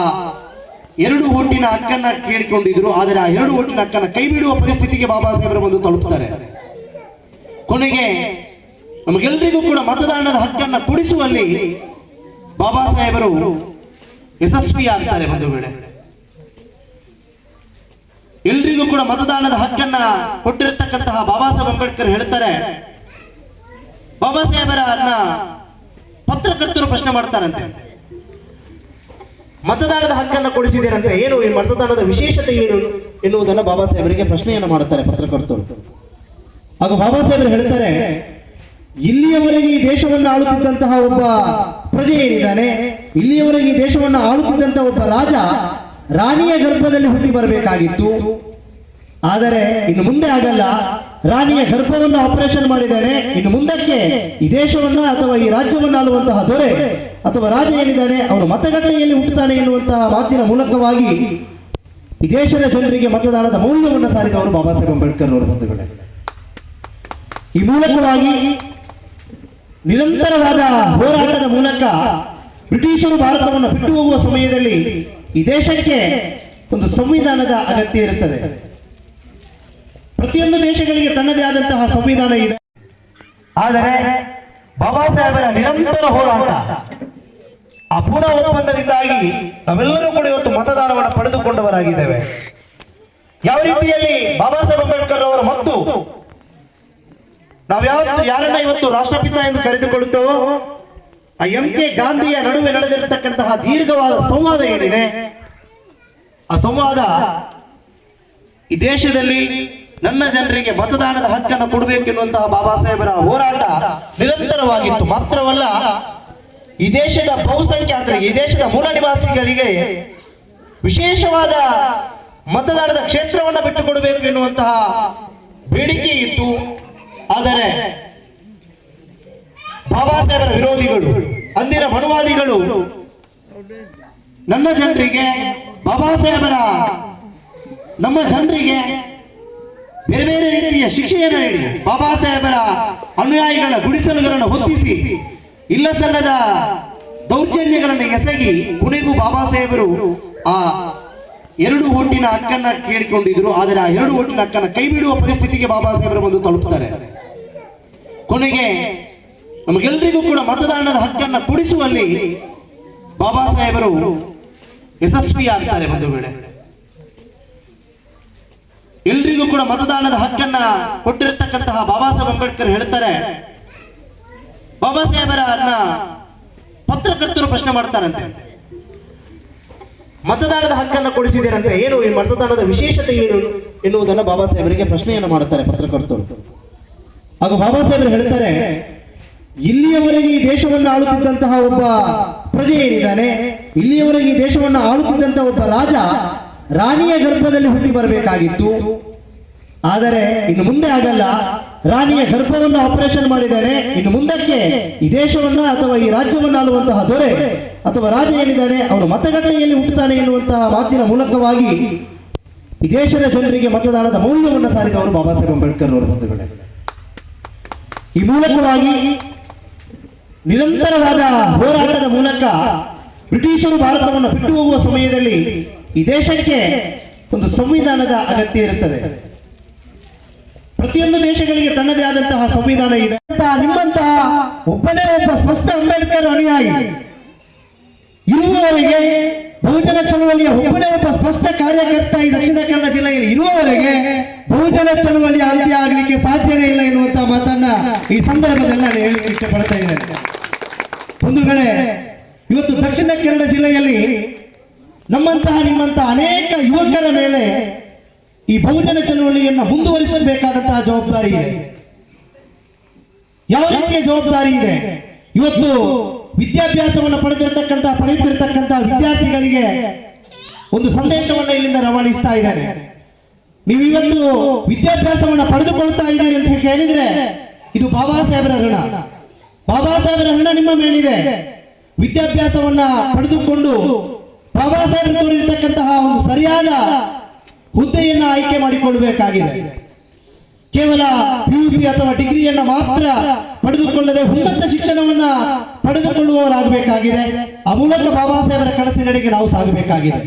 Speaker 1: 2 ಓಟಿನ ಹಕ್ಕನ್ನ ಕೇಳಿಕೊಂಡಿದ್ರು. ಆದರೆ ಆ 2 ಓಟಿನ ಹಕ್ಕನ್ನ ಕೈ ಬಿಡುವ ಪರಿಸ್ಥಿತಿಗೆ ಬಾಬಾ ಸಾಹೇಬರು ಬಂದು ತಲುಪುತ್ತಾರೆ. ಕೊನೆಗೆ ನಮಗೆಲ್ಲರಿಗೂ ಕೂಡ ಮತದಾನದ ಹಕ್ಕನ್ನ ಕೊಡಿಸುವಲ್ಲಿ ಬಾಬಾ ಸಾಹೇಬರು ಯಶಸ್ವಿಯಾಗ್ತಾರೆ. ಬಂಧುಗಳೇ, ಎಲ್ರಿಗೂ ಕೂಡ ಮತದಾನದ ಹಕ್ಕನ್ನ ಕೊಟ್ಟಿರತಕ್ಕಂತಹ ಬಾಬಾ ಸಾಹೇಬ್ ಅಂಬೇಡ್ಕರ್ ಹೇಳ್ತಾರೆ, ಬಾಬಾ ಸಾಹೇಬರನ್ನ ಪತ್ರಕರ್ತರು ಪ್ರಶ್ನೆ ಮಾಡ್ತಾರಂತೆ, ಮತದಾನದ ಹಕ್ಕನ್ನು ಕೊಡಿಸಿದ್ದೀರಂತೆ, ಏನು ಈ ಮತದಾನದ ವಿಶೇಷತೆ ಏನು ಎನ್ನುವುದನ್ನು ಬಾಬಾ ಸಾಹೇಬರಿಗೆ ಪ್ರಶ್ನೆಯನ್ನು ಮಾಡುತ್ತಾರೆ ಪತ್ರಕರ್ತರು. ಆಗ ಬಾಬಾ ಸಾಹೇಬರು ಹೇಳ್ತಾರೆ, ಇಲ್ಲಿಯವರೆಗೆ ಈ ದೇಶವನ್ನು ಆಳುತ್ತಿದ್ದಂತಹ ಒಬ್ಬ ಪ್ರಜೆ ಏನಿದ್ದಾನೆ, ಇಲ್ಲಿಯವರೆಗೆ ಈ ದೇಶವನ್ನು ಆಳುತ್ತಿದ್ದಂತಹ ಒಬ್ಬ ರಾಜ ರಾಣಿಯ ಗರ್ಭದಲ್ಲಿ ಹುಟ್ಟಿ ಬರಬೇಕಾಗಿತ್ತು. ಆದರೆ ಇನ್ನು ಮುಂದೆ ಆಗಲ್ಲ, ರಾಣಿಯ ಗರ್ಭವನ್ನು ಆಪರೇಷನ್ ಮಾಡಿದ್ದಾನೆ. ಇನ್ನು ಮುಂದಕ್ಕೆ ಈ ದೇಶವನ್ನ ಅಥವಾ ಈ ರಾಜ್ಯವನ್ನು ಆಳುವಂತಹ ದೊರೆ ಅಥವಾ ರಾಜ ಏನಿದ್ದಾನೆ ಅವನು ಮತಗಟ್ಟೆಯಲ್ಲಿ ಹುಟ್ಟುತ್ತಾನೆ ಎನ್ನುವಂತಹ ಮಾತಿನ ಮೂಲಕವಾಗಿ ಈ ದೇಶದ ಜನರಿಗೆ ಮತದಾನದ ಮೌಲ್ಯವನ್ನು ಸಾರಿದವರು ಬಾಬಾ ಸಾಹೇಬ್ ಅಂಬೇಡ್ಕರ್ ಅವರು. ಬಂಧುಗಳೇ, ಈ ಮೂಲಕವಾಗಿ ನಿರಂತರವಾದ ಹೋರಾಟದ ಮೂಲಕ ಬ್ರಿಟಿಷರು ಭಾರತವನ್ನು ಬಿಟ್ಟು ಹೋಗುವ ಸಮಯದಲ್ಲಿ ಈ ದೇಶಕ್ಕೆ ಒಂದು ಸಂವಿಧಾನದ ಅಗತ್ಯ ಇರುತ್ತದೆ. ಪ್ರತಿಯೊಂದು ದೇಶಗಳಿಗೆ ತನ್ನದೇ ಆದಂತಹ ಸಂವಿಧಾನ ಇದೆ. ಆದರೆ ಬಾಬಾ ಸಾಹೇಬರ ನಿರಂತರ ಹೋರಾಟ, ಆ ಪೂರ್ಣ ಒಪ್ಪಂದದಿಂದಾಗಿ ನಾವೆಲ್ಲರೂ ಕೂಡ ಇವತ್ತು ಮತದಾನವನ್ನು ಪಡೆದುಕೊಂಡವರಾಗಿದ್ದೇವೆ. ಯಾವ ರೀತಿಯಲ್ಲಿ ಬಾಬಾ ಸಾಹೇಬ್ ಅಂಬೇಡ್ಕರ್ ಅವರು ಮತ್ತು ನಾವು ಯಾರನ್ನ ಇವತ್ತು ರಾಷ್ಟ್ರಪಿತ ಎಂದು ಕರೆದುಕೊಳ್ಳುತ್ತೇವೋ ಆ MK ಗಾಂಧಿಯ ನಡುವೆ ನಡೆದಿರತಕ್ಕಂತಹ ದೀರ್ಘವಾದ ಸಂವಾದ ಏನಿದೆ, ಆ ಸಂವಾದ ಈ ದೇಶದಲ್ಲಿ ನನ್ನ ಜನರಿಗೆ ಮತದಾನದ ಹಕ್ಕನ್ನು ಕೊಡಬೇಕೆನ್ನುವಂತಹ ಬಾಬಾ ಸಾಹೇಬರ ಹೋರಾಟ ನಿರಂತರವಾಗಿತ್ತು. ಮಾತ್ರವಲ್ಲ, ಈ ದೇಶದ ಬಹುಸಂಖ್ಯಾತರಿಗೆ, ಈ ದೇಶದ ಮೂಲ ನಿವಾಸಿಗಳಿಗೆ ವಿಶೇಷವಾದ ಮತದಾನದ ಕ್ಷೇತ್ರವನ್ನು ಬಿಟ್ಟುಕೊಡಬೇಕು ಎನ್ನುವಂತಹ ಬೇಡಿಕೆ ಇತ್ತು. ಆದರೆ ಬಾಬಾ ಸಾಹೇಬರ ವಿರೋಧಿಗಳು, ಅಂದಿನ ಮನುವಾದಿಗಳು ನನ್ನ ಜನರಿಗೆ, ಬಾಬಾ ಸಾಹೇಬರ ನಮ್ಮ ಜನರಿಗೆ ಬೇರೆ ಬೇರೆ ರೀತಿಯ ಶಿಕ್ಷೆಯನ್ನು ನೀಡಿ ಬಾಬಾ ಸಾಹೇಬರ ಅನುಯಾಯಿಗಳ ಗುಡಿಸಲುಗಳನ್ನು ಹೊತ್ತಿಸಿ ಇಲ್ಲ ಸಲ್ಲದ ದೌರ್ಜನ್ಯಗಳನ್ನು ಎಸಗಿ ಕೊನೆಗೂ ಬಾಬಾ ಸಾಹೇಬರು ಆ 2 ಓಟಿನ ಹಕ್ಕನ್ನ ಕೇಳಿಕೊಂಡಿದ್ರು. ಆದರೆ ಆ 2 ಓಟಿನ ಹಕ್ಕನ್ನ ಕೈ ಬಿಡುವ ಪರಿಸ್ಥಿತಿಗೆ ಬಾಬಾ ಸಾಹೇಬರು ಬಂದು ತಲುಪುತ್ತಾರೆ. ಕೊನೆಗೆ ನಮಗೆಲ್ಲರಿಗೂ ಕೂಡ ಮತದಾನದ ಹಕ್ಕನ್ನ ಕೊಡಿಸುವಲ್ಲಿ ಬಾಬಾ ಸಾಹೇಬರು ಯಶಸ್ವಿಯಾಗ್ತಾರೆ. ಬಂಧುಗಳೇ, ಎಲ್ರಿಗೂ ಕೂಡ ಮತದಾನದ ಹಕ್ಕನ್ನ ಕೊಟ್ಟಿರತಕ್ಕಂತಹ ಬಾಬಾ ಸಾಹೇಬ್ ಅಂಬೇಡ್ಕರ್ ಹೇಳ್ತಾರೆ, ಬಾಬಾ ಸಾಹೇಬರನ್ನ ಪತ್ರಕರ್ತರು ಪ್ರಶ್ನೆ ಮಾಡ್ತಾರಂತೆ, ಮತದಾನದ ಹಕ್ಕನ್ನು ಕೊಡಿಸಿದ್ದೀರಂತೆ, ಏನು ಈ ಮತದಾನದ ವಿಶೇಷತೆ ಏನು ಎನ್ನುವುದನ್ನು ಬಾಬಾ ಸಾಹೇಬರಿಗೆ ಪ್ರಶ್ನೆಯನ್ನು ಮಾಡುತ್ತಾರೆ ಪತ್ರಕರ್ತರು. ಆಗ ಬಾಬಾ ಸಾಹೇಬರು ಹೇಳ್ತಾರೆ, ಇಲ್ಲಿಯವರೆಗೆ ಈ ದೇಶವನ್ನು ಆಳುತ್ತಿದ್ದಂತಹ ಒಬ್ಬ ಪ್ರಜೆ ಏನಿದ್ದಾನೆ, ಇಲ್ಲಿಯವರೆಗೆ ಈ ದೇಶವನ್ನು ಆಳುತ್ತಿದ್ದಂತಹ ಒಬ್ಬ ರಾಜ ರಾಣಿಯ ಗರ್ಭದಲ್ಲಿ ಹುಟ್ಟಿ ಬರಬೇಕಾಗಿತ್ತು. ಆದರೆ ಇನ್ನು ಮುಂದೆ ಆಗಲ್ಲ, ರಾಣಿಯ ಗರ್ಭವನ್ನು ಆಪರೇಷನ್ ಮಾಡಿದ್ದಾನೆ. ಇನ್ನು ಮುಂದಕ್ಕೆ ಈ ದೇಶವನ್ನ ಅಥವಾ ಈ ರಾಜ್ಯವನ್ನು ಆಳುವಂತಹ ದೊರೆ ಅಥವಾ ರಾಜ ಏನಿದ್ದಾನೆ ಅವನು ಮತಗಟ್ಟೆಯಲ್ಲಿ ಹುಟ್ಟುತ್ತಾನೆ ಎನ್ನುವಂತಹ ಮಾತಿನ ಮೂಲಕವಾಗಿ ಈ ದೇಶದ ಜನರಿಗೆ ಮತದಾನದ ಮೌಲ್ಯವನ್ನು ಸಾರಿದವರು ಬಾಬಾ ಸಾಹೇಬ್ ಅಂಬೇಡ್ಕರ್ ಅವರ ಬಂಧುಗಳೇ. ಈ ಮೂಲಕವಾಗಿ ನಿರಂತರವಾದ ಹೋರಾಟದ ಮೂಲಕ ಬ್ರಿಟಿಷರು ಭಾರತವನ್ನು ಬಿಟ್ಟು ಹೋಗುವ ಸಮಯದಲ್ಲಿ ಈ ದೇಶಕ್ಕೆ ಒಂದು ಸಂವಿಧಾನದ ಅಗತ್ಯ ಇರುತ್ತದೆ. ಪ್ರತಿಯೊಂದು ದೇಶಗಳಿಗೆ ತನ್ನದೇ ಆದಂತಹ ಸಂವಿಧಾನ ಇದೆ. ನಿಮ್ಮಂತಹ ಒಬ್ಬನೇ ಒಬ್ಬ ಸ್ಪಷ್ಟ ಅಂಬೇಡ್ಕರ್ ಅನುಯಾಯಿ ಇರುವವರೆಗೆ, ಬಹುಜನ ಚಳವಳಿಯ ಒಬ್ಬನೇ ಒಬ್ಬ ಸ್ಪಷ್ಟ ಕಾರ್ಯಕರ್ತ ಈ ದಕ್ಷಿಣ ಕನ್ನಡ ಜಿಲ್ಲೆಯಲ್ಲಿ ಇರುವವರೆಗೆ ಬಹುಜನ ಚಳವಳಿಯ ಅಂತ್ಯ ಆಗಲಿಕ್ಕೆ ಸಾಧ್ಯವೇ ಇಲ್ಲ ಎನ್ನುವಂತಹ ಮಾತನ್ನ ಈ ಸಂದರ್ಭದಲ್ಲಿ ನಾನು ಹೇಳಲಿಕ್ಕೆ ಇಷ್ಟಪಡ್ತಾ ಇದ್ದೇನೆ. ಬಂಧುಗಳೇ, ಇವತ್ತು ದಕ್ಷಿಣ ಕನ್ನಡ ಜಿಲ್ಲೆಯಲ್ಲಿ ನಮ್ಮಂತಹ ನಿಮ್ಮಂತಹ ಅನೇಕ ಯುವಕರ ಮೇಲೆ ಈ ಬಹುಜನ ಚಳವಳಿಯನ್ನ ಮುಂದುವರಿಸಬೇಕಾದಂತಹ ಜವಾಬ್ದಾರಿ ಇದೆ. ಯಾವ ರೀತಿಯ ಜವಾಬ್ದಾರಿ ಇದೆ? ಇವತ್ತು ವಿದ್ಯಾಭ್ಯಾಸವನ್ನು ಪಡೆಯುತ್ತಿರತಕ್ಕಂತಹ ವಿದ್ಯಾರ್ಥಿಗಳಿಗೆ ಒಂದು ಸಂದೇಶವನ್ನು ಇಲ್ಲಿಂದ ರವಾನಿಸ್ತಾ ಇದ್ದಾರೆ. ನೀವು ಇವತ್ತು ವಿದ್ಯಾಭ್ಯಾಸವನ್ನು ಪಡೆದುಕೊಳ್ತಾ ಇದ್ದೀರಿ ಅಂತ ಹೇಳಿದ್ರೆ ಇದು ಬಾಬಾ ಸಾಹೇಬರ ಋಣ. ಬಾಬಾ ಸಾಹೇಬರ ಋಣ ನಿಮ್ಮ ಮೇಲಿದೆ. ವಿದ್ಯಾಭ್ಯಾಸವನ್ನ ಪಡೆದುಕೊಂಡು ಬಾಬಾ ಸಾಹೇಬರು ತೋರಿರ್ತಕ್ಕಂತಹ ಒಂದು ಸರಿಯಾದ ಹುದ್ದೆಯನ್ನು ಆಯ್ಕೆ ಮಾಡಿಕೊಳ್ಳಬೇಕಾಗಿದೆ. ಕೇವಲ PUC ಅಥವಾ ಡಿಗ್ರಿಯನ್ನ ಮಾತ್ರ ಪಡೆದುಕೊಳ್ಳದೆ ಉನ್ನತ ಶಿಕ್ಷಣವನ್ನ ಪಡೆದುಕೊಳ್ಳುವವರಾಗಬೇಕಾಗಿದೆ. ಆ ಮೂಲಕ ಬಾಬಾ ಸಾಹೇಬರ ಕನಸಿನೆಡೆಗೆ ನಾವು ಸಾಗಬೇಕಾಗಿದೆ.